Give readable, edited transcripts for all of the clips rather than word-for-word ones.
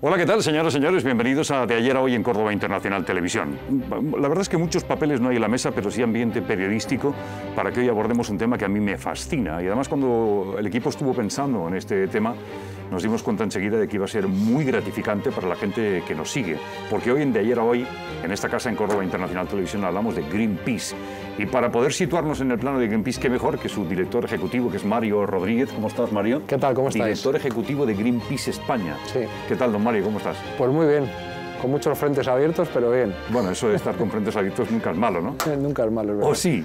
Hola, ¿qué tal, señoras y señores? Bienvenidos a De Ayer a Hoy en Córdoba Internacional Televisión. La verdad es que muchos papeles no hay en la mesa, pero sí ambiente periodístico para que hoy abordemos un tema que a mí me fascina. Y además, cuando el equipo estuvo pensando en este tema, nos dimos cuenta enseguida de que iba a ser muy gratificante para la gente que nos sigue. Porque hoy en De Ayer a Hoy, en esta casa en Córdoba Internacional Televisión, hablamos de Greenpeace. Y para poder situarnos en el plano de Greenpeace, qué mejor que su director ejecutivo, que es Mario Rodríguez. ¿Cómo estás, Mario? ¿Qué tal? ¿Cómo estáis? Director ejecutivo de Greenpeace España. Sí. ¿Qué tal, don Mario? ¿Cómo estás? Pues muy bien, con muchos frentes abiertos, pero bien. Bueno, eso de estar con frentes abiertos nunca es malo, ¿no? Nunca es malo, es verdad. ¿O sí?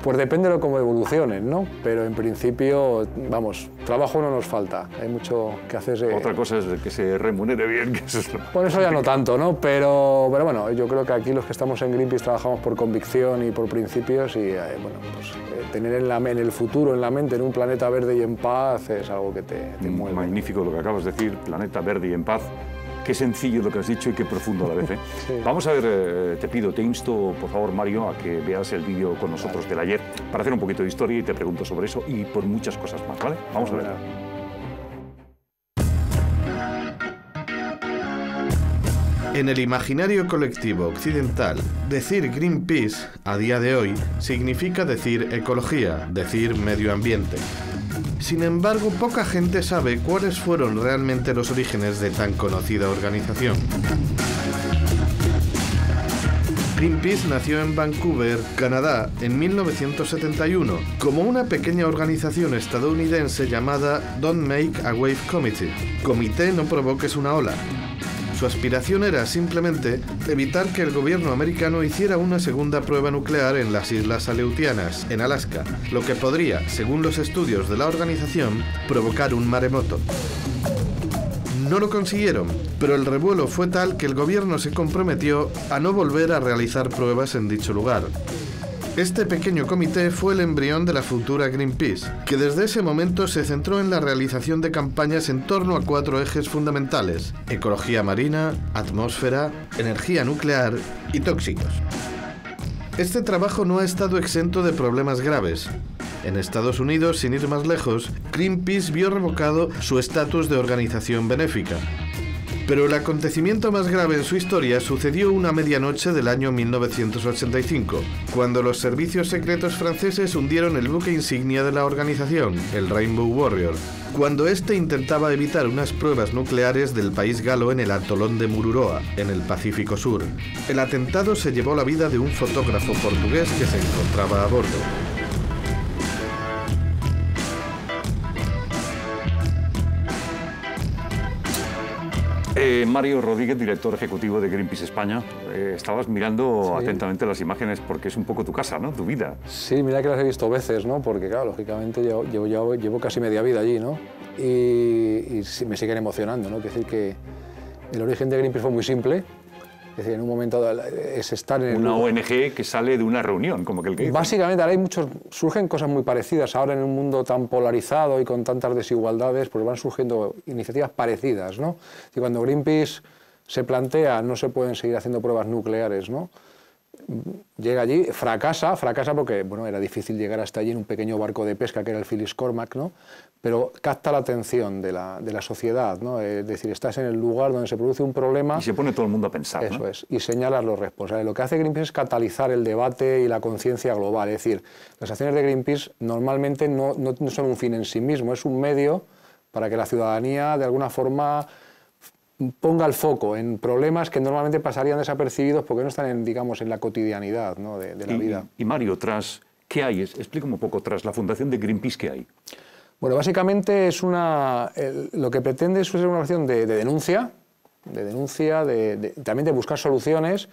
Pues depende de cómo evolucionen, ¿no? Pero en principio, vamos, trabajo no nos falta, hay mucho que hacer. Otra cosa es que se remunere bien, que eso es lo... Bueno, eso ya no tanto, ¿no? Pero bueno, yo creo que aquí los que estamos en Greenpeace trabajamos por convicción y por principios y, bueno, pues tener en el futuro, en la mente, en un planeta verde y en paz es algo que te mueve. Magnífico lo que acabas de decir, planeta verde y en paz. Qué sencillo lo que has dicho y qué profundo a la vez, ¿eh? Sí. Vamos a ver, te insto, por favor, Mario, a que veas el vídeo con nosotros del ayer para hacer un poquito de historia y te pregunto sobre eso y por muchas cosas más, ¿vale? Vamos a ver. En el imaginario colectivo occidental, decir Greenpeace a día de hoy significa decir ecología, decir medio ambiente. Sin embargo, poca gente sabe cuáles fueron realmente los orígenes de tan conocida organización. Greenpeace nació en Vancouver, Canadá, en 1971, como una pequeña organización estadounidense llamada Don't Make a Wave Committee, Comité No Provoques una Ola. Su aspiración era simplemente evitar que el gobierno americano hiciera una segunda prueba nuclear en las Islas Aleutianas, en Alaska, lo que podría, según los estudios de la organización, provocar un maremoto. No lo consiguieron, pero el revuelo fue tal que el gobierno se comprometió a no volver a realizar pruebas en dicho lugar. Este pequeño comité fue el embrión de la futura Greenpeace, que desde ese momento se centró en la realización de campañas en torno a 4 ejes fundamentales: ecología marina, atmósfera, energía nuclear y tóxicos. Este trabajo no ha estado exento de problemas graves. En Estados Unidos, sin ir más lejos, Greenpeace vio revocado su estatus de organización benéfica. Pero el acontecimiento más grave en su historia sucedió una medianoche del año 1985, cuando los servicios secretos franceses hundieron el buque insignia de la organización, el Rainbow Warrior, cuando éste intentaba evitar unas pruebas nucleares del país galo en el atolón de Mururoa, en el Pacífico Sur. El atentado se llevó la vida de un fotógrafo portugués que se encontraba a bordo. Mario Rodríguez, director ejecutivo de Greenpeace España, estabas mirando atentamente las imágenes porque es un poco tu casa, ¿no? Tu vida. Sí, mira que las he visto veces, ¿no? Porque, claro, lógicamente llevo casi media vida allí, ¿no? Y me siguen emocionando, ¿no? Quiero decir que el origen de Greenpeace fue muy simple. Es decir, en un momento es estar en una ONG que sale de una reunión, como que el que dice. Básicamente, ahora surgen cosas muy parecidas. Ahora en un mundo tan polarizado y con tantas desigualdades, pues van surgiendo iniciativas parecidas, ¿no? Y cuando Greenpeace se plantea, no se pueden seguir haciendo pruebas nucleares, ¿no? Llega allí, fracasa porque, bueno, era difícil llegar hasta allí en un pequeño barco de pesca que era el Phyllis Cormac, ¿no? Pero capta la atención de la sociedad, ¿no? Es decir, estás en el lugar donde se produce un problema... Y se pone todo el mundo a pensar, Eso ¿no? es, y señalas los responsables. Lo que hace Greenpeace es catalizar el debate y la conciencia global. Es decir, las acciones de Greenpeace normalmente no son un fin en sí mismo, es un medio para que la ciudadanía, de alguna forma, ponga el foco en problemas que normalmente pasarían desapercibidos porque no están en la cotidianidad, ¿no? de la vida. Y Mario, ¿qué hay? Explícame un poco, tras la fundación de Greenpeace, ¿qué hay? Bueno, básicamente es lo que pretende es una acción de denuncia, también de buscar soluciones.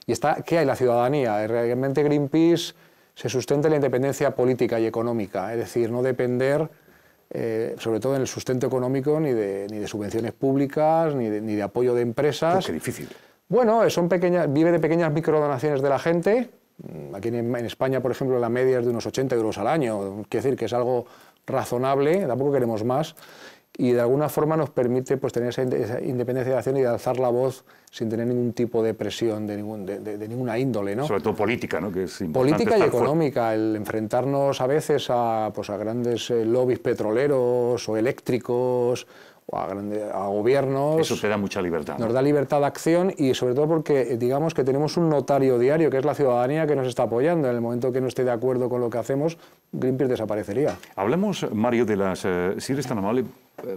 Y ¿qué hay? La ciudadanía. Realmente Greenpeace se sustenta en la independencia política y económica, es decir, no depender, sobre todo en el sustento económico, ni de subvenciones públicas, ni de apoyo de empresas. Qué difícil. Bueno, vive de pequeñas microdonaciones de la gente. Aquí en España, por ejemplo, la media es de unos 80 euros al año. Quiere decir que es algo razonable, tampoco queremos más, y de alguna forma nos permite pues, tener esa independencia de acción y de alzar la voz sin tener ningún tipo de presión de ninguna índole, ¿no? Sobre todo política, ¿no? Que es importante política y estar económica, el enfrentarnos a veces a grandes lobbies petroleros o eléctricos o a gobiernos. Eso te da mucha libertad, ¿no? Nos da libertad de acción y sobre todo porque digamos que tenemos un notario diario, que es la ciudadanía, que nos está apoyando. En el momento que no esté de acuerdo con lo que hacemos, Greenpeace desaparecería. Hablemos, Mario, de las... si eres tan amable,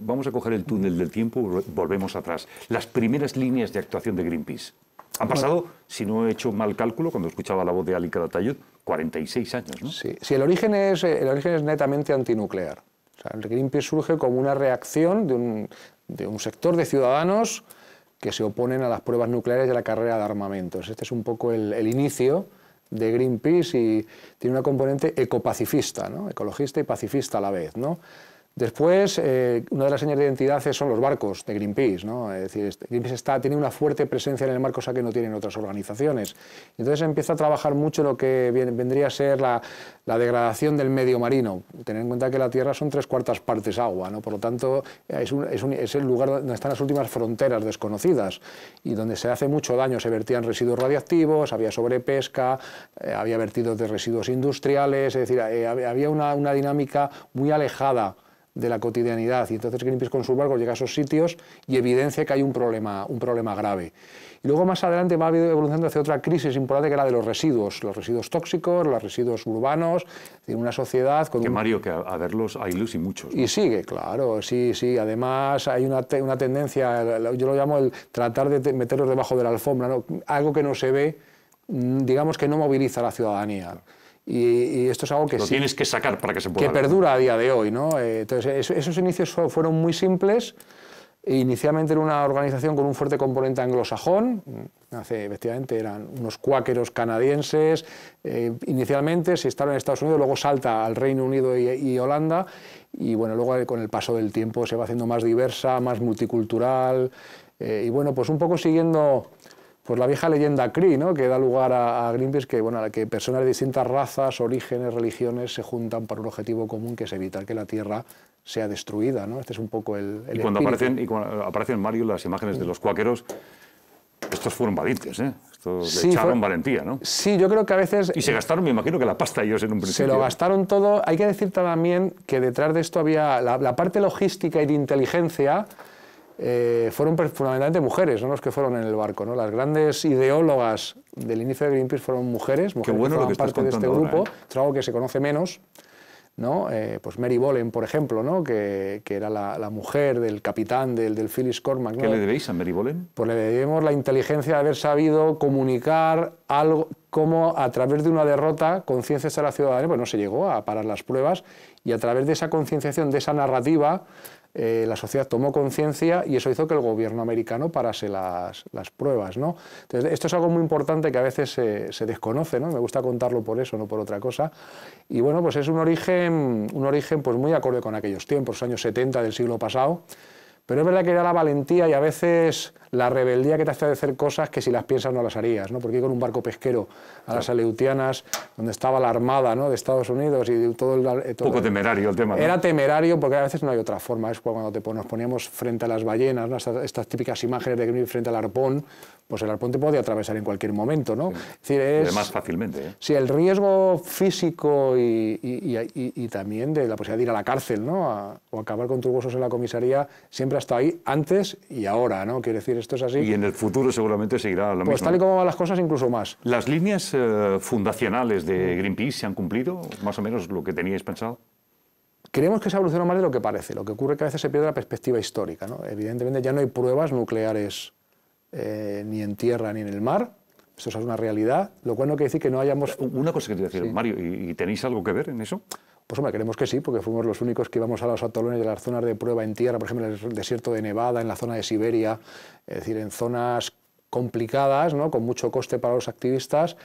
vamos a coger el túnel del tiempo, volvemos atrás. Las primeras líneas de actuación de Greenpeace. Han pasado, si no he hecho mal cálculo, cuando escuchaba la voz de Ali Calatayud, 46 años, ¿no? Sí, sí, el origen es netamente antinuclear. O sea, el Greenpeace surge como una reacción de un sector de ciudadanos que se oponen a las pruebas nucleares y a la carrera de armamentos. Este es un poco el inicio de Greenpeace y tiene una componente ecopacifista, ¿no? Ecologista y pacifista a la vez, ¿no? Después, una de las señas de identidad son los barcos de Greenpeace, ¿no? Es decir, Greenpeace tiene una fuerte presencia en el mar, cosa que no tienen otras organizaciones. Entonces empieza a trabajar mucho lo que vendría a ser la degradación del medio marino. Tener en cuenta que la Tierra son 3/4 partes agua, ¿no? Por lo tanto, es el lugar donde están las últimas fronteras desconocidas y donde se hace mucho daño. Se vertían residuos radiactivos, había sobrepesca, había vertidos de residuos industriales, es decir, había una dinámica muy alejada de la cotidianidad, y entonces Greenpeace con sus barcos llega a esos sitios y evidencia que hay un problema grave. Y luego más adelante va evolucionando hacia otra crisis importante, que era de los residuos tóxicos, los residuos urbanos, en una sociedad con... Que Mario, que a verlos hay luz y muchos, ¿no? Y sigue, claro, sí, además hay una tendencia, yo lo llamo el tratar de meterlos debajo de la alfombra, ¿no? Algo que no se ve, digamos que no moviliza a la ciudadanía. Y esto es algo que lo sí, tienes que sacar para que se pueda que ver, perdura a día de hoy, ¿no? Entonces, esos inicios fueron muy simples. Inicialmente era una organización con un fuerte componente anglosajón. Efectivamente eran unos cuáqueros canadienses. Inicialmente se instalaron en Estados Unidos, luego salta al Reino Unido y Holanda. Y bueno, luego con el paso del tiempo se va haciendo más diversa, más multicultural. Y bueno, pues un poco siguiendo... Pues la vieja leyenda Cree, ¿no? Que da lugar a Greenpeace, que, bueno, a la que personas de distintas razas, orígenes, religiones se juntan para un objetivo común, que es evitar que la Tierra sea destruida, ¿no? Este es un poco el y cuando aparecen, Mario, las imágenes de los cuáqueros, estos fueron valientes, ¿eh? Estos le echaron valentía, ¿no? Sí, yo creo que a veces... Y se gastaron, me imagino, que la pasta ellos en un principio. Se lo gastaron todo. Hay que decir también que detrás de esto había la parte logística y de inteligencia. Fueron fundamentalmente mujeres, ¿no? Los que fueron en el barco, ¿no? Las grandes ideólogas del inicio de Greenpeace fueron mujeres que forman parte de este grupo. Es algo que se conoce menos, ¿no? Pues Mary Bolen, por ejemplo, ¿no? que era la mujer del capitán del Phyllis Cormack, ¿no? ¿Qué le debéis a Mary Bolen? Pues le debemos la inteligencia de haber sabido comunicar algo, como a través de una derrota conciencias a la ciudadanía, pues no se llegó a parar las pruebas, y a través de esa concienciación, de esa narrativa, la sociedad tomó conciencia y eso hizo que el gobierno americano parase las pruebas, ¿no? Entonces, esto es algo muy importante que a veces se desconoce, ¿no? Me gusta contarlo por eso, no por otra cosa. Y bueno, pues es un origen pues muy acorde con aquellos tiempos, los años 70 del siglo pasado. Pero es verdad que era la valentía y a veces la rebeldía que te hace hacer cosas que si las piensas no las harías, ¿no? Porque ir con un barco pesquero a las Aleutianas, donde estaba la Armada, ¿no? de Estados Unidos y todo el... Un poco temerario el tema, ¿no? Era temerario porque a veces no hay otra forma. Es cuando nos poníamos frente a las ballenas, ¿no? Estas típicas imágenes de Greenpeace frente al arpón, pues el arpón te podía atravesar en cualquier momento, ¿no? Sí. Es decir, además fácilmente, ¿eh? Sí, el riesgo físico y también de la posibilidad de ir a la cárcel, ¿no? O acabar con tus huesos en la comisaría, siempre ha estado ahí antes y ahora, ¿no? Quiero decir, esto es así. Y en el futuro seguramente seguirá lo mismo. Pues tal y como van las cosas, incluso más. ¿Las líneas fundacionales de Greenpeace se han cumplido? ¿Más o menos lo que teníais pensado? Creemos que se ha evolucionado más de lo que parece. Lo que ocurre es que a veces se pierde la perspectiva histórica, ¿no? Evidentemente ya no hay pruebas nucleares ni en tierra ni en el mar. Esto es una realidad, lo cual no quiere decir que no hayamos... Una cosa que te decía, sí. Mario, ¿y tenéis algo que ver en eso? Pues hombre, creemos que sí, porque fuimos los únicos que íbamos a los atolones de las zonas de prueba en tierra, por ejemplo, en el desierto de Nevada, en la zona de Siberia, es decir, en zonas complicadas, ¿no? Con mucho coste para los activistas.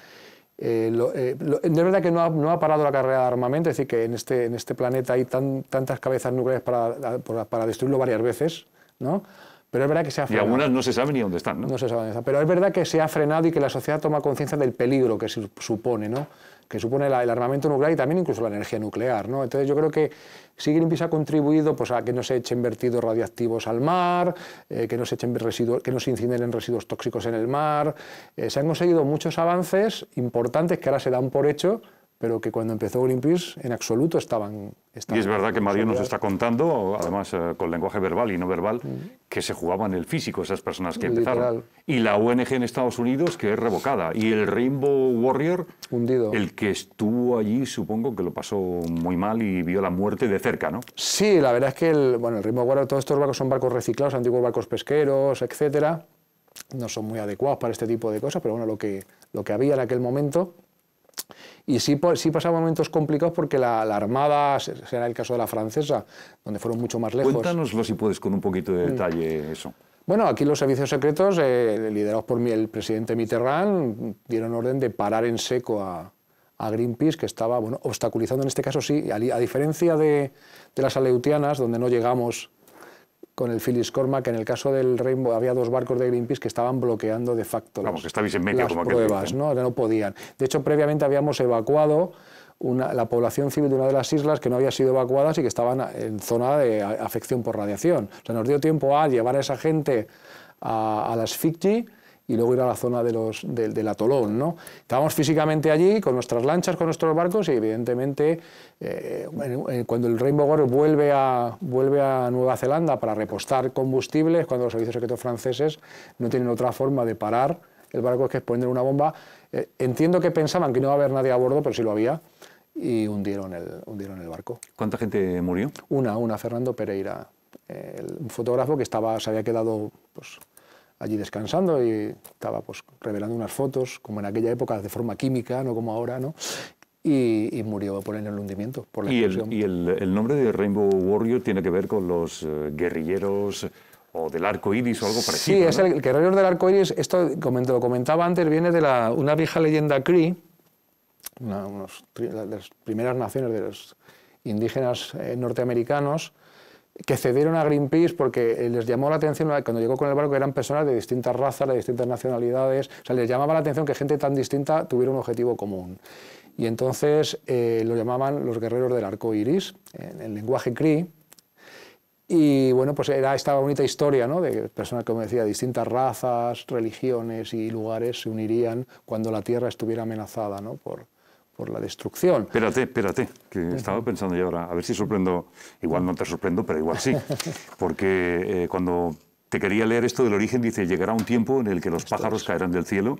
Es verdad que no ha parado la carrera de armamento, es decir, que en este planeta hay tantas cabezas nucleares para destruirlo varias veces, ¿no? Pero es verdad que se ha frenado. Y algunas no se sabe ni dónde están, ¿no? No se sabe dónde están. Pero es verdad que se ha frenado y que la sociedad toma conciencia del peligro que supone, ¿no? que supone el armamento nuclear y también incluso la energía nuclear, ¿no? Entonces yo creo que sí, Greenpeace ha contribuido pues, a que no se echen vertidos radiactivos al mar, que no se incineren residuos tóxicos en el mar. Se han conseguido muchos avances importantes que ahora se dan por hecho, pero que cuando empezó Greenpeace en absoluto estaban y es verdad que Mario nos está contando, además con lenguaje verbal y no verbal, que se jugaban el físico esas personas que empezaron. Y la ONG en Estados Unidos, que es revocada. Y el Rainbow Warrior, hundido. El que estuvo allí, supongo que lo pasó muy mal y vio la muerte de cerca, ¿no? Sí, la verdad es que el Rainbow Warrior, todos estos barcos son barcos reciclados, antiguos barcos pesqueros, etcétera. No son muy adecuados para este tipo de cosas, pero bueno, lo que había en aquel momento. Y sí pasaban momentos complicados porque la Armada, será el caso de la francesa, donde fueron mucho más lejos. Cuéntanoslo, si puedes, con un poquito de detalle eso. Bueno, aquí los servicios secretos, liderados por el presidente Mitterrand, dieron orden de parar en seco a Greenpeace, que estaba obstaculizando, en este caso sí, a diferencia de las aleutianas, donde no llegamos con el Phyllis Cormack, en el caso del Rainbow había 2 barcos de Greenpeace que estaban bloqueando de facto que estabais en medio, las como pruebas, ¿no? No podían. De hecho, previamente habíamos evacuado la población civil de una de las islas que no había sido evacuadas y que estaban en zona de afección por radiación. O sea, nos dio tiempo a llevar a esa gente a las Fiji y luego ir a la zona del atolón, ¿no? Estábamos físicamente allí con nuestras lanchas, con nuestros barcos y evidentemente cuando el Rainbow Warrior vuelve a Nueva Zelanda para repostar combustible, cuando los servicios secretos franceses no tienen otra forma de parar el barco que es poner una bomba. Entiendo que pensaban que no iba a haber nadie a bordo, pero sí lo había, y hundieron el barco. ¿Cuánta gente murió? Una, Fernando Pereira, un fotógrafo que se había quedado pues, allí descansando y estaba pues, revelando unas fotos, como en aquella época, de forma química, no como ahora, ¿no? Y murió por el hundimiento, por la explosión. ¿Y el nombre de Rainbow Warrior tiene que ver con los guerrilleros o del arco iris o algo parecido? Sí, es ¿no? el guerrillero del arco iris. Esto, como te lo comentaba antes, viene de una vieja leyenda Cree, de las primeras naciones de los indígenas norteamericanos, que cedieron a Greenpeace porque les llamó la atención, cuando llegó con el barco, que eran personas de distintas razas, de distintas nacionalidades, o sea, les llamaba la atención que gente tan distinta tuviera un objetivo común. Y entonces lo llamaban los guerreros del arco iris, en el lenguaje Cree. Y bueno, pues era esta bonita historia, ¿no? De personas, como decía, de distintas razas, religiones y lugares se unirían cuando la Tierra estuviera amenazada, ¿no? por la destrucción. Espérate, que estaba pensando yo ahora, a ver si sorprendo, igual no te sorprendo, pero igual sí, porque cuando te quería leer esto del origen, dice, llegará un tiempo en el que los pájaros caerán del cielo,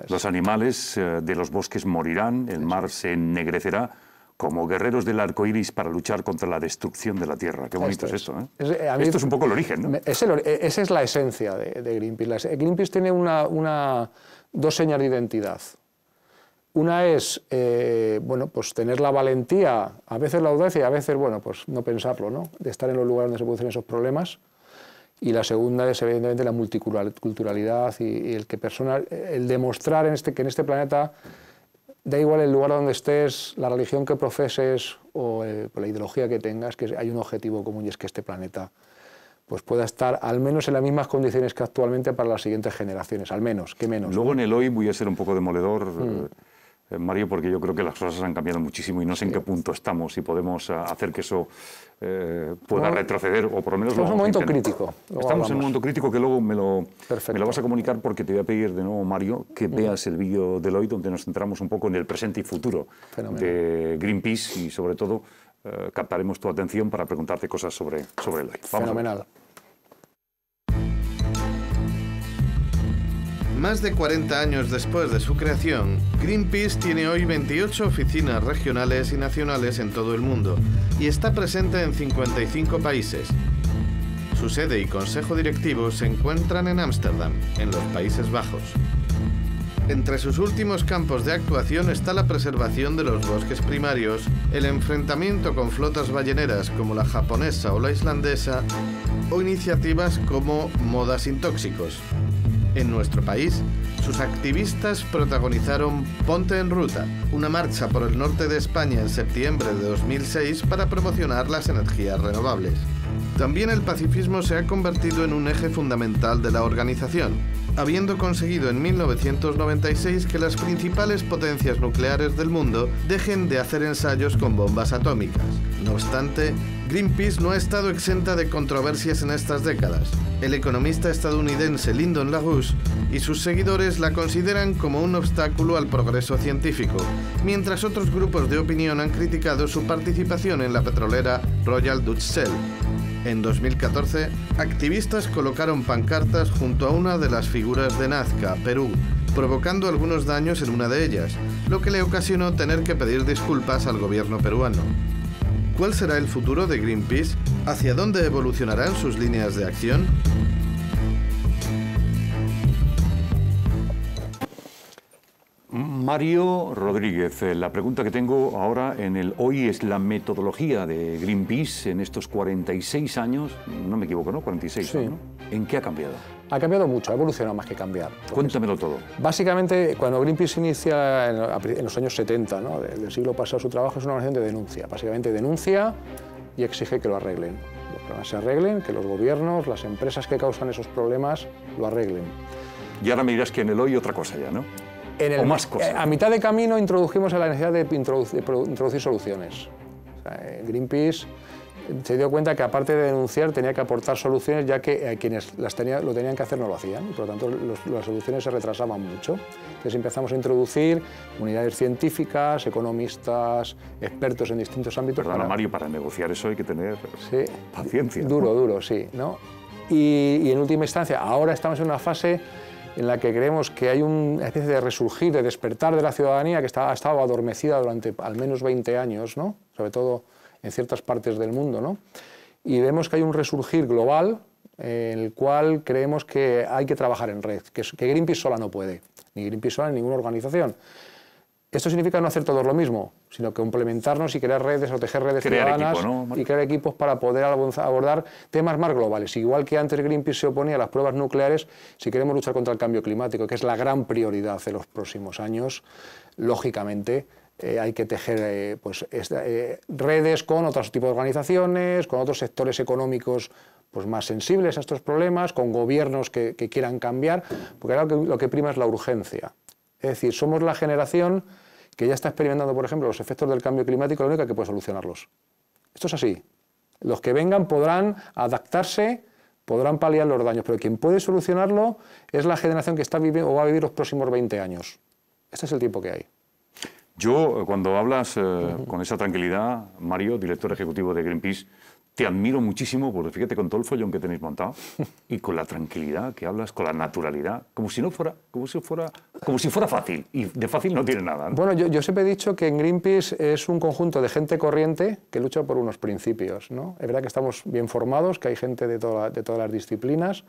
los animales de los bosques morirán, el mar se ennegrecerá, como guerreros del arco iris para luchar contra la destrucción de la Tierra. Qué bonito es esto, ¿eh? Esto es un poco el origen, ¿no? Esa es la esencia de Greenpeace. Greenpeace tiene dos señas de identidad. Una es, bueno, pues tener la valentía, a veces la audacia y a veces, bueno, pues no pensarlo, ¿no? De estar en los lugares donde se producen esos problemas. Y la segunda es, evidentemente, la multiculturalidad y el demostrar que en este planeta, da igual el lugar donde estés, la religión que profeses o la ideología que tengas, que hay un objetivo común y es que este planeta pues pueda estar al menos en las mismas condiciones que actualmente para las siguientes generaciones, al menos, que menos. Luego, ¿no? En el hoy voy a ser un poco demoledor, Mario, porque yo creo que las cosas han cambiado muchísimo y no sé en qué punto estamos, si podemos hacer que eso pueda retroceder, o por lo menos... Estamos en un momento crítico. Estamos en un momento crítico que luego me lo vas a comunicar, porque te voy a pedir de nuevo, Mario, que veas el vídeo del hoy, donde nos centramos un poco en el presente y futuro de Greenpeace y, sobre todo, captaremos tu atención para preguntarte cosas sobre el hoy. Fenomenal. Más de 40 años después de su creación, Greenpeace tiene hoy 28 oficinas regionales y nacionales en todo el mundo y está presente en 55 países. Su sede y consejo directivo se encuentran en Ámsterdam, en los Países Bajos. Entre sus últimos campos de actuación está la preservación de los bosques primarios, el enfrentamiento con flotas balleneras como la japonesa o la islandesa, o iniciativas como Moda sin tóxicos. En nuestro país, sus activistas protagonizaron Ponte en Ruta, una marcha por el norte de España en septiembre de 2006 para promocionar las energías renovables. También el pacifismo se ha convertido en un eje fundamental de la organización. habiendo conseguido en 1996 que las principales potencias nucleares del mundo dejen de hacer ensayos con bombas atómicas. No obstante, Greenpeace no ha estado exenta de controversias en estas décadas. El economista estadounidense Lyndon LaRouche y sus seguidores la consideran como un obstáculo al progreso científico, mientras otros grupos de opinión han criticado su participación en la petrolera Royal Dutch Shell. En 2014, activistas colocaron pancartas junto a una de las figuras de Nazca, Perú, provocando algunos daños en una de ellas, lo que le ocasionó tener que pedir disculpas al gobierno peruano. ¿Cuál será el futuro de Greenpeace? ¿Hacia dónde evolucionarán sus líneas de acción? Mario Rodríguez, la pregunta que tengo ahora en el hoy es la metodología de Greenpeace en estos 46 años, no me equivoco, ¿no? 46, sí. ¿no? ¿En qué ha cambiado? Ha cambiado mucho, ha evolucionado más que cambiar. Cuéntamelo todo. Básicamente, cuando Greenpeace inicia en los años 70, ¿no? del siglo pasado, su trabajo es una organización de denuncia. Básicamente denuncia y exige que lo arreglen. Los problemas se arreglen, que los gobiernos, las empresas que causan esos problemas lo arreglen. Y ahora me dirás que en el hoy otra cosa ya, ¿no? O más cosas. A mitad de camino introdujimos la necesidad de introducir soluciones. O sea, Greenpeace se dio cuenta que aparte de denunciar tenía que aportar soluciones, ya que quienes lo tenían que hacer no lo hacían, y por lo tanto las soluciones se retrasaban mucho. Entonces empezamos a introducir unidades científicas, economistas, expertos en distintos ámbitos. Perdona, Mario, para negociar eso hay que tener paciencia. Duro, sí, ¿no? Y en última instancia, ahora estamos en una fase en la que creemos que hay una especie de resurgir, de despertar de la ciudadanía que ha estado adormecida durante al menos 20 años, ¿no? Sobre todo en ciertas partes del mundo, ¿no? Y vemos que hay un resurgir global en el cual creemos que hay que trabajar en red, que Greenpeace sola no puede, ni Greenpeace sola ni ninguna organización. Esto significa no hacer todos lo mismo, sino que complementarnos y crear redes o tejer redes ciudadanas y crear equipos para poder abordar temas más globales. Igual que antes Greenpeace se oponía a las pruebas nucleares, si queremos luchar contra el cambio climático, que es la gran prioridad de los próximos años, lógicamente hay que tejer redes con otros tipos de organizaciones, con otros sectores económicos pues, más sensibles a estos problemas, con gobiernos que quieran cambiar, porque ahora lo que prima es la urgencia. Es decir, somos la generación que ya está experimentando, por ejemplo, los efectos del cambio climático, la única que puede solucionarlos. Esto es así. Los que vengan podrán adaptarse, podrán paliar los daños, pero quien puede solucionarlo es la generación que está viviendo o va a vivir los próximos 20 años. Este es el tiempo que hay. Yo, cuando hablas con esa tranquilidad, Mario, director ejecutivo de Greenpeace, te admiro muchísimo, porque fíjate con todo el follón que tenéis montado y con la tranquilidad que hablas, con la naturalidad, como si fuera fácil, y de fácil no tiene nada, ¿no? Bueno, yo siempre he dicho que en Greenpeace es un conjunto de gente corriente que lucha por unos principios, ¿no? Es verdad que estamos bien formados, que hay gente de todas las disciplinas,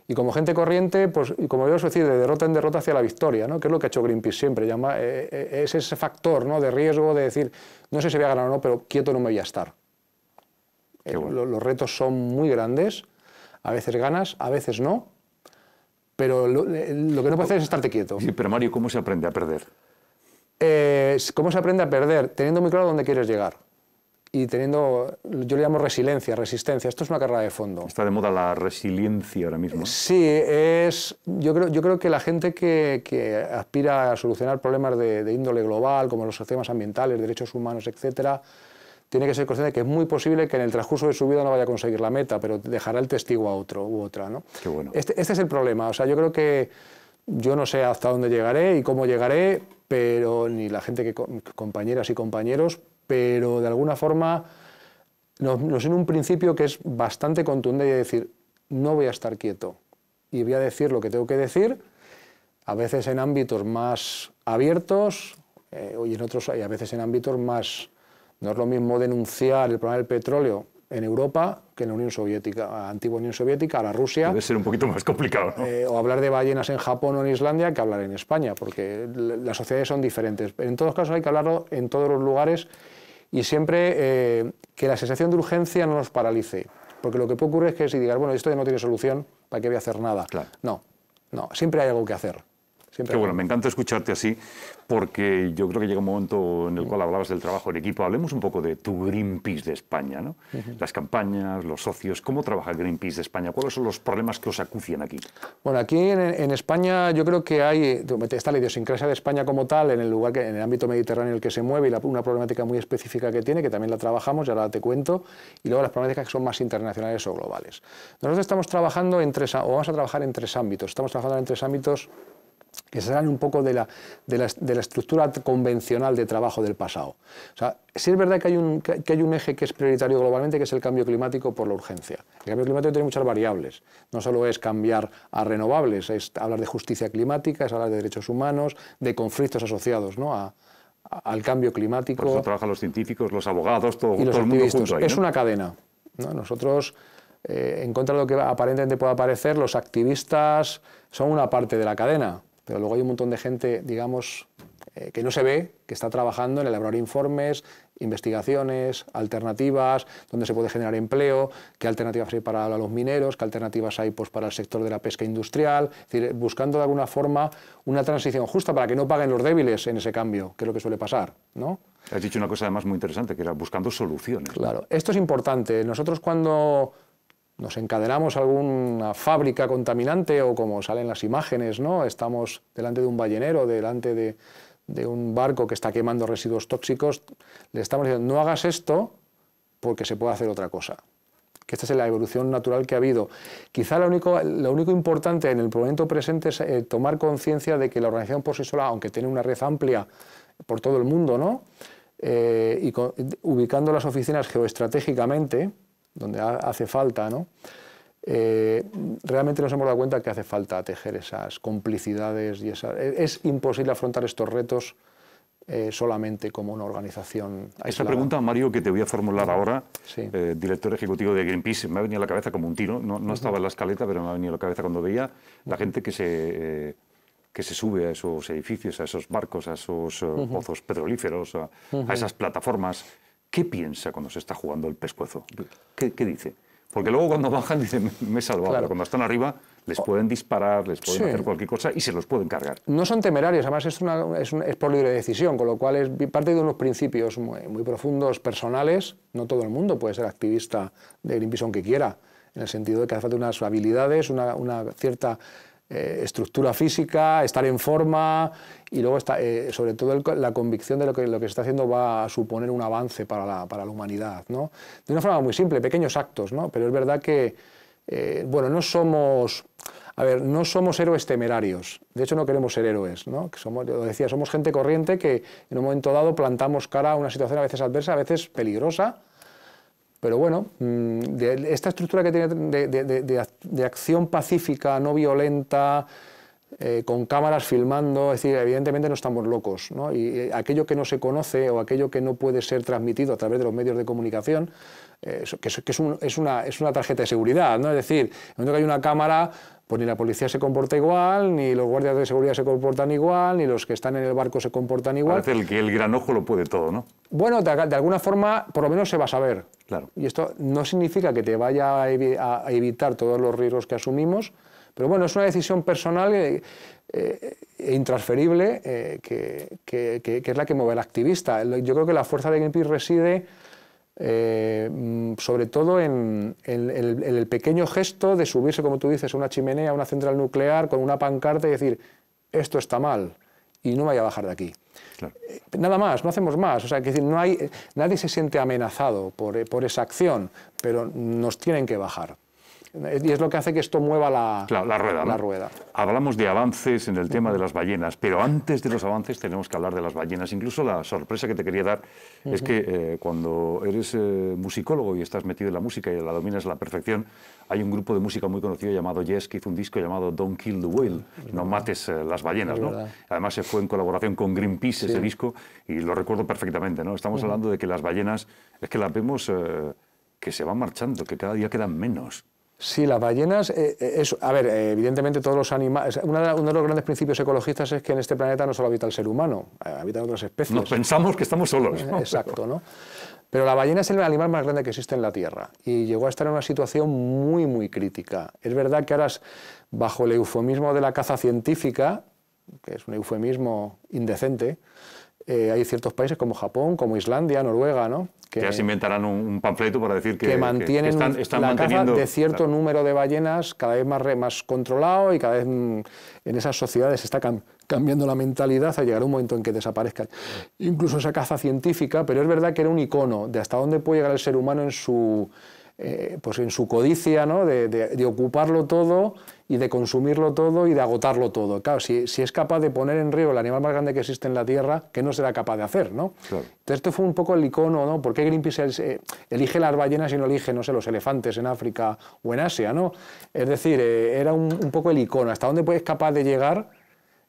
y como gente corriente, pues, y como yo suelo decir, de derrota en derrota hacia la victoria, ¿no? Que es lo que ha hecho Greenpeace siempre, es ese factor, ¿no? De riesgo, de decir, no sé si voy a ganar o no, pero quieto no me voy a estar. Bueno. Los retos son muy grandes, a veces ganas, a veces no, pero lo que no puedes hacer es estarte quieto. Sí, pero Mario, ¿cómo se aprende a perder? ¿Cómo se aprende a perder? Teniendo muy claro dónde quieres llegar. Y teniendo, yo le llamo resiliencia, resistencia. Esto es una carrera de fondo. Está de moda la resiliencia ahora mismo. Sí, yo creo que la gente que aspira a solucionar problemas de índole global, como los temas ambientales, derechos humanos, etcétera, tiene que ser consciente de que es muy posible que en el transcurso de su vida no vaya a conseguir la meta, pero dejará el testigo a otro u otra, ¿no? Qué bueno. Este es el problema. O sea, yo creo que yo no sé hasta dónde llegaré y cómo llegaré, pero ni la gente compañeras y compañeros, pero de alguna forma nos en un principio que es bastante contundente y decir, no voy a estar quieto y voy a decir lo que tengo que decir, a veces en ámbitos más abiertos y en otros, y a veces en ámbitos más... No es lo mismo denunciar el problema del petróleo en Europa que en la Unión Soviética, antigua Unión Soviética, ahora Rusia. Debe ser un poquito más complicado, ¿no? O hablar de ballenas en Japón o en Islandia que hablar en España, porque las sociedades son diferentes. En todos casos hay que hablarlo en todos los lugares y siempre que la sensación de urgencia no nos paralice. Porque lo que puede ocurrir es que si digas, bueno, esto ya no tiene solución, ¿para qué voy a hacer nada? Claro. No, siempre hay algo que hacer. Siempre Qué bueno, me encanta escucharte así, porque yo creo que llega un momento en el cual hablabas del trabajo en equipo. Hablemos un poco de tu Greenpeace de España, ¿no? Las campañas, los socios, ¿cómo trabaja el Greenpeace de España? ¿Cuáles son los problemas que os acucian aquí? Bueno, aquí en España yo creo que está la idiosincrasia de España como tal, en el ámbito mediterráneo en el que se mueve, y una problemática muy específica que tiene, que también la trabajamos, y ahora te cuento, y luego las problemáticas que son más internacionales o globales. Nosotros estamos trabajando vamos a trabajar en 3 ámbitos. Estamos trabajando en 3 ámbitos que se salen un poco de la estructura convencional de trabajo del pasado. O sea, sí es verdad que hay un eje que es prioritario globalmente, que es el cambio climático por la urgencia. El cambio climático tiene muchas variables. No solo es cambiar a renovables, es hablar de justicia climática, es hablar de derechos humanos, de conflictos asociados, ¿no?, al cambio climático. Por eso trabajan los científicos, los abogados, todo el mundo junto ahí, ¿no? Es una cadena, ¿no? Nosotros, en contra de lo que aparentemente pueda parecer, los activistas son una parte de la cadena. Pero luego hay un montón de gente, digamos, que no se ve, que está trabajando en elaborar informes, investigaciones, alternativas, donde se puede generar empleo, qué alternativas hay para los mineros, qué alternativas hay, pues, para el sector de la pesca industrial, es decir, buscando de alguna forma una transición justa para que no paguen los débiles en ese cambio, que es lo que suele pasar, ¿no? Has dicho una cosa además muy interesante, que era buscando soluciones. Claro, esto es importante. Nosotros cuando nos encadenamos a alguna fábrica contaminante, o como salen las imágenes, ¿no?, estamos delante de un ballenero, delante de un barco que está quemando residuos tóxicos, le estamos diciendo, no hagas esto porque se puede hacer otra cosa. Que esta es la evolución natural que ha habido. Quizá lo único importante en el momento presente es tomar conciencia de que la organización por sí sola, aunque tiene una red amplia por todo el mundo, ¿no?, ubicando las oficinas geoestratégicamente, donde hace falta, ¿no?, realmente nos hemos dado cuenta que hace falta tejer esas complicidades y es imposible afrontar estos retos solamente como una organización aislada. Esa pregunta, Mario, que te voy a formular ahora, sí. Director ejecutivo de Greenpeace, me ha venido a la cabeza como un tiro, no estaba en la escaleta, pero me ha venido a la cabeza cuando veía la gente que se sube a esos edificios, a esos barcos, a esos pozos petrolíferos, a esas plataformas. ¿Qué piensa cuando se está jugando el pescuezo? ¿Qué dice? Porque luego cuando bajan dicen, me he salvado, claro. Pero cuando están arriba les pueden disparar, les pueden hacer cualquier cosa y se los pueden cargar. No son temerarios, además es por libre decisión, con lo cual es parte de unos principios muy profundos, personales. No todo el mundo puede ser activista de Greenpeace aunque quiera, en el sentido de que hace falta unas habilidades, una cierta estructura física, estar en forma, y luego está, sobre todo la convicción de lo que se está haciendo va a suponer un avance para la humanidad, ¿no? De una forma muy simple, pequeños actos, ¿no? Pero es verdad que, bueno, no somos héroes temerarios, de hecho no queremos ser héroes, ¿no? Que lo decía, somos gente corriente que en un momento dado plantamos cara a una situación a veces adversa, a veces peligrosa. Pero bueno, esta estructura que tiene de acción pacífica, no violenta, con cámaras filmando, es decir, evidentemente no estamos locos, ¿no? Y aquello que no se conoce o aquello que no puede ser transmitido a través de los medios de comunicación, es una tarjeta de seguridad, ¿no? Es decir, en el momento que hay una cámara, pues ni la policía se comporta igual, ni los guardias de seguridad se comportan igual, ni los que están en el barco se comportan igual. Parece que el gran ojo lo puede todo, ¿no? Bueno, de alguna forma, por lo menos se va a saber. Claro. Y esto no significa que te vaya a evitar todos los riesgos que asumimos, pero bueno, es una decisión personal e intransferible que es la que mueve al activista. Yo creo que la fuerza de Greenpeace reside sobre todo en el pequeño gesto de subirse, como tú dices, a una chimenea, a una central nuclear con una pancarta y decir, esto está mal y no me voy a bajar de aquí. Claro. Nada más, no hacemos más. O sea, que decir, nadie se siente amenazado por esa acción, pero nos tienen que bajar. Y es lo que hace que esto mueva la rueda, ¿no? rueda. Hablamos de avances en el tema de las ballenas, pero antes de los avances tenemos que hablar de las ballenas. Incluso la sorpresa que te quería dar es que cuando eres musicólogo y estás metido en la música y la dominas a la perfección, hay un grupo de música muy conocido llamado Yes que hizo un disco llamado Don't Kill the Whale, no mates las ballenas, ¿no? Además se fue en colaboración con Greenpeace ese disco y lo recuerdo perfectamente, ¿no? Estamos hablando de que las ballenas, es que las vemos que se van marchando, que cada día quedan menos. Sí, las ballenas, evidentemente todos los animales, uno de los grandes principios ecologistas es que en este planeta no solo habita el ser humano, habitan otras especies. Nos pensamos que estamos solos, ¿no? Exacto, ¿no? Pero la ballena es el animal más grande que existe en la Tierra y llegó a estar en una situación muy, muy crítica. Es verdad que ahora, bajo el eufemismo de la caza científica, que es un eufemismo indecente, hay ciertos países como Japón, como Islandia, Noruega, ¿no? Que ya se inventarán un panfleto para decir que mantienen están la manteniendo caza de cierto número de ballenas cada vez más controlado, y cada vez en esas sociedades se está cambiando la mentalidad a llegar a un momento en que desaparezca incluso esa caza científica, pero es verdad que era un icono de hasta dónde puede llegar el ser humano en su codicia, ¿no? de ocuparlo todo y de consumirlo todo y de agotarlo todo. Claro, si es capaz de poner en riesgo el animal más grande que existe en la Tierra, ¿qué no será capaz de hacer, ¿no? Claro. Entonces esto fue un poco el icono, ¿no? ¿Por qué Greenpeace elige las ballenas y no elige, no sé, los elefantes en África o en Asia, ¿no? Es decir, era un poco el icono, hasta dónde es capaz de llegar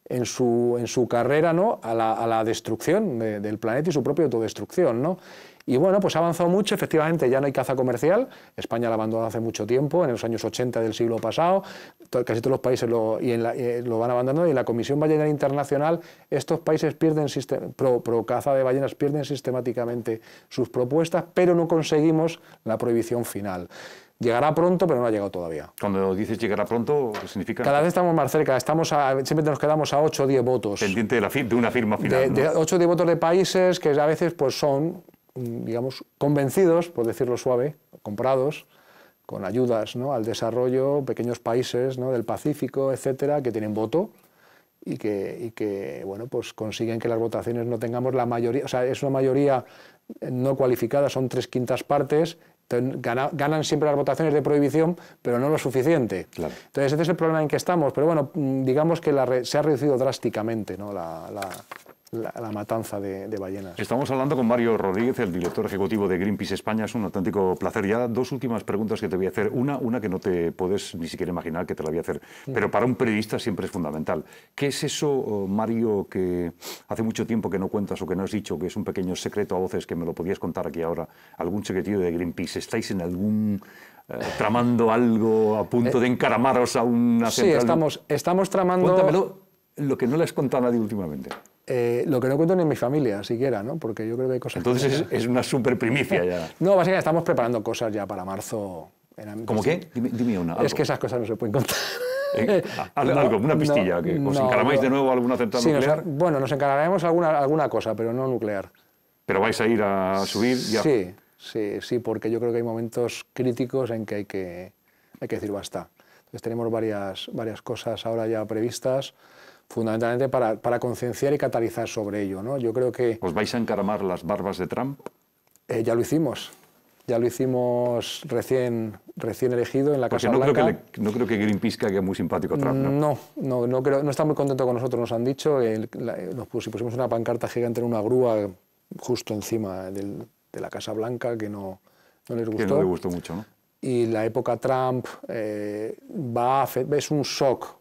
en su carrera, ¿no? a la destrucción del planeta y su propia autodestrucción, ¿no? Y bueno, pues ha avanzado mucho, efectivamente ya no hay caza comercial, España la abandonó hace mucho tiempo, en los años 80 del siglo pasado, casi todos los países lo van abandonando, y en la Comisión Ballenera Internacional estos países pro caza de ballenas pierden sistemáticamente sus propuestas, pero no conseguimos la prohibición final. Llegará pronto, pero no ha llegado todavía. Cuando dices llegará pronto, ¿qué significa? Cada vez estamos más cerca, siempre nos quedamos a 8 o 10 votos. Pendiente de una firma final. De 8 o 10 votos de países que a veces pues son, digamos, convencidos, por decirlo suave, comprados, con ayudas, ¿no? al desarrollo, pequeños países, ¿no? del Pacífico, etcétera, que tienen voto y que bueno, pues consiguen que las votaciones no tengamos la mayoría, o sea, es una mayoría no cualificada, son 3/5 partes. Ganan siempre las votaciones de prohibición, pero no lo suficiente. Claro. Entonces ese es el problema en que estamos, pero bueno, digamos que se ha reducido drásticamente, ¿no? la matanza de ballenas. Estamos hablando con Mario Rodríguez, el director ejecutivo de Greenpeace España. Es un auténtico placer. Ya dos últimas preguntas que te voy a hacer. Una que no te puedes ni siquiera imaginar que te la voy a hacer, pero para un periodista siempre es fundamental. ¿Qué es eso, Mario, que hace mucho tiempo que no cuentas o que no has dicho, que es un pequeño secreto a voces, que me lo podías contar aquí ahora? ¿Algún secretillo de Greenpeace? ¿Estáis en algún... tramando algo, a punto de encaramaros a una central? Sí, estamos tramando... Cuéntamelo, lo que no le has contado a nadie últimamente. Lo que no cuento ni en mi familia siquiera, ¿no? Porque yo creo que hay cosas... Entonces es una super primicia ya. No, básicamente estamos preparando cosas ya para marzo. ¿Cómo qué? Dime una. Algo. Es que esas cosas no se pueden contar. Algo, una pistilla, que os encaramáis de nuevo a alguna central nuclear. Bueno, nos encargaremos alguna cosa, pero no nuclear. ¿Pero vais a ir a subir? Ya. Sí, porque yo creo que hay momentos críticos en que hay que decir basta. Entonces tenemos varias cosas ahora ya previstas, fundamentalmente para concienciar y catalizar sobre ello, ¿no? Yo creo que... ¿Os vais a encaramar las barbas de Trump? Ya lo hicimos recién elegido en la Casa Blanca. No creo que Greenpeace caiga muy simpático a Trump, ¿no? No creo, no está muy contento con nosotros, nos han dicho. Pusimos una pancarta gigante en una grúa justo encima de la Casa Blanca, que no les gustó. Que no le gustó mucho, ¿no? Y la época Trump es un shock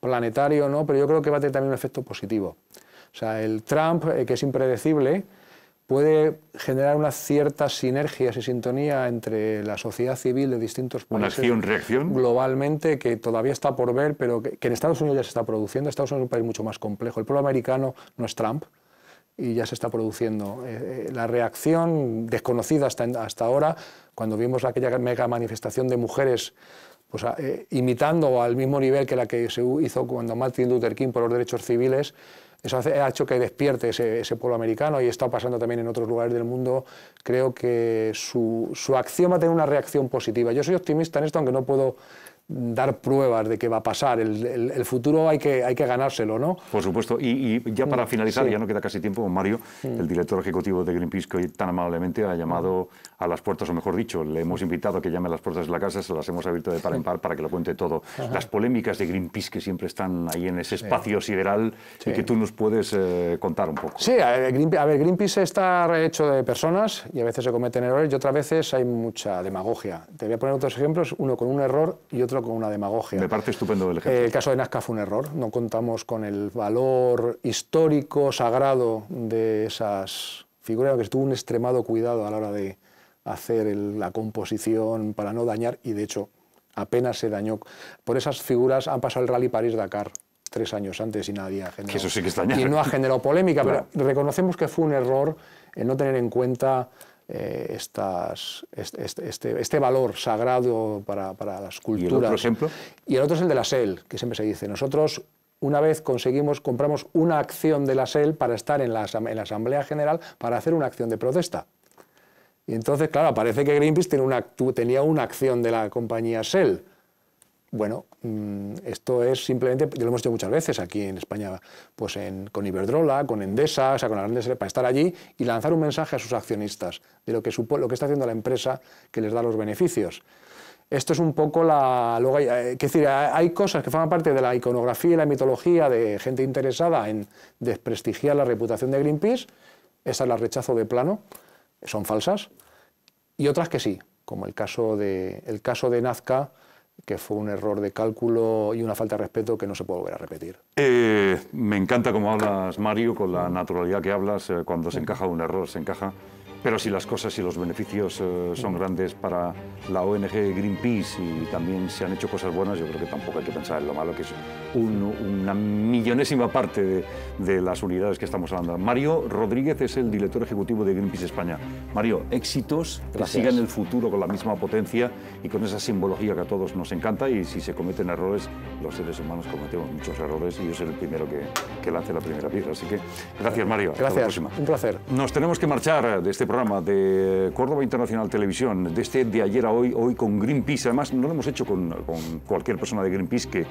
planetario, ¿no? Pero yo creo que va a tener también un efecto positivo. O sea, el Trump, que es impredecible, puede generar unas ciertas sinergias y sintonía entre la sociedad civil de distintos países. ¿Una acción-reacción? Globalmente, que todavía está por ver, pero que en Estados Unidos ya se está produciendo. Estados Unidos es un país mucho más complejo. El pueblo americano no es Trump y ya se está produciendo. La reacción desconocida hasta ahora, cuando vimos aquella mega manifestación de mujeres pues, imitando al mismo nivel que la que se hizo cuando Martin Luther King por los derechos civiles, eso ha hecho que despierte ese pueblo americano, y está pasando también en otros lugares del mundo. Creo que su acción va a tener una reacción positiva. Yo soy optimista en esto, aunque no puedo dar pruebas de que va a pasar. El futuro hay que ganárselo, ¿no? Por supuesto. Y ya para finalizar, ya no queda casi tiempo, Mario, el director ejecutivo de Greenpeace, que hoy tan amablemente ha llamado a las puertas, o mejor dicho, le hemos invitado a que llame a las puertas de la casa, se las hemos abierto de par en par para que lo cuente todo. Las polémicas de Greenpeace que siempre están ahí en ese espacio sideral y que tú nos puedes contar un poco. Sí, Greenpeace está hecho de personas y a veces se cometen errores y otras veces hay mucha demagogia. Te voy a poner otros ejemplos, uno con un error y otro con una demagogia. Me parece estupendo el ejemplo. El caso de Nazca fue un error. No contamos con el valor histórico, sagrado de esas figuras, que tuvo un extremado cuidado a la hora de hacer la composición para no dañar, y de hecho apenas se dañó. Por esas figuras han pasado el Rally París-Dakar 3 años antes y nadie ha generado. Que eso sí que es dañar. Y no ha generado polémica, claro. Pero reconocemos que fue un error en no tener en cuenta este valor sagrado para las culturas. ¿Y el otro ejemplo? Y el otro es el de la SEL, que siempre se dice. Nosotros una vez compramos una acción de la Shell para estar en la Asamblea General para hacer una acción de protesta. Y entonces, claro, parece que Greenpeace tenía una acción de la compañía Shell. Bueno, esto es simplemente, lo hemos hecho muchas veces aquí en España, pues con Iberdrola, con Endesa, o sea, con las grandes, para estar allí y lanzar un mensaje a sus accionistas de lo que está haciendo la empresa que les da los beneficios. Esto es un poco luego hay cosas que forman parte de la iconografía y la mitología de gente interesada en desprestigiar la reputación de Greenpeace. Esas las rechazo de plano, son falsas, y otras que sí, como el caso de Nazca, que fue un error de cálculo y una falta de respeto que no se puede volver a repetir. Me encanta cómo hablas, Mario, con la naturalidad que hablas. Cuando se encaja un error, se encaja. Pero si las cosas y los beneficios son grandes para la ONG Greenpeace y también se han hecho cosas buenas, yo creo que tampoco hay que pensar en lo malo, que es una millonésima parte de las unidades que estamos hablando. Mario Rodríguez es el director ejecutivo de Greenpeace España. Mario, éxitos, que siga en el futuro con la misma potencia y con esa simbología que a todos nos encanta, y si se cometen errores, los seres humanos cometemos muchos errores y yo soy el primero que lance la primera piedra. Así que gracias, Mario. Gracias, hasta la próxima. Un placer. Nos tenemos que marchar de este programa de Córdoba Internacional Televisión, de ayer a hoy con Greenpeace. Además, no lo hemos hecho con cualquier persona de Greenpeace que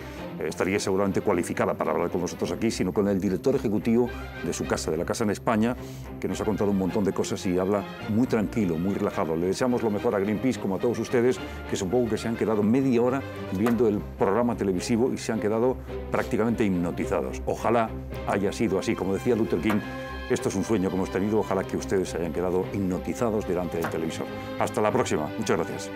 estaría seguramente cualificada para hablar con nosotros aquí, sino con el director ejecutivo de su casa, de la casa en España, que nos ha contado un montón de cosas y habla muy tranquilo, muy relajado. Le deseamos lo mejor a Greenpeace, como a todos ustedes, que supongo que se han quedado media hora viendo el programa televisivo y se han quedado prácticamente hipnotizados. Ojalá haya sido así. Como decía Luther King, esto es un sueño que hemos tenido. Ojalá que ustedes se hayan quedado hipnotizados delante del televisor. Hasta la próxima. Muchas gracias.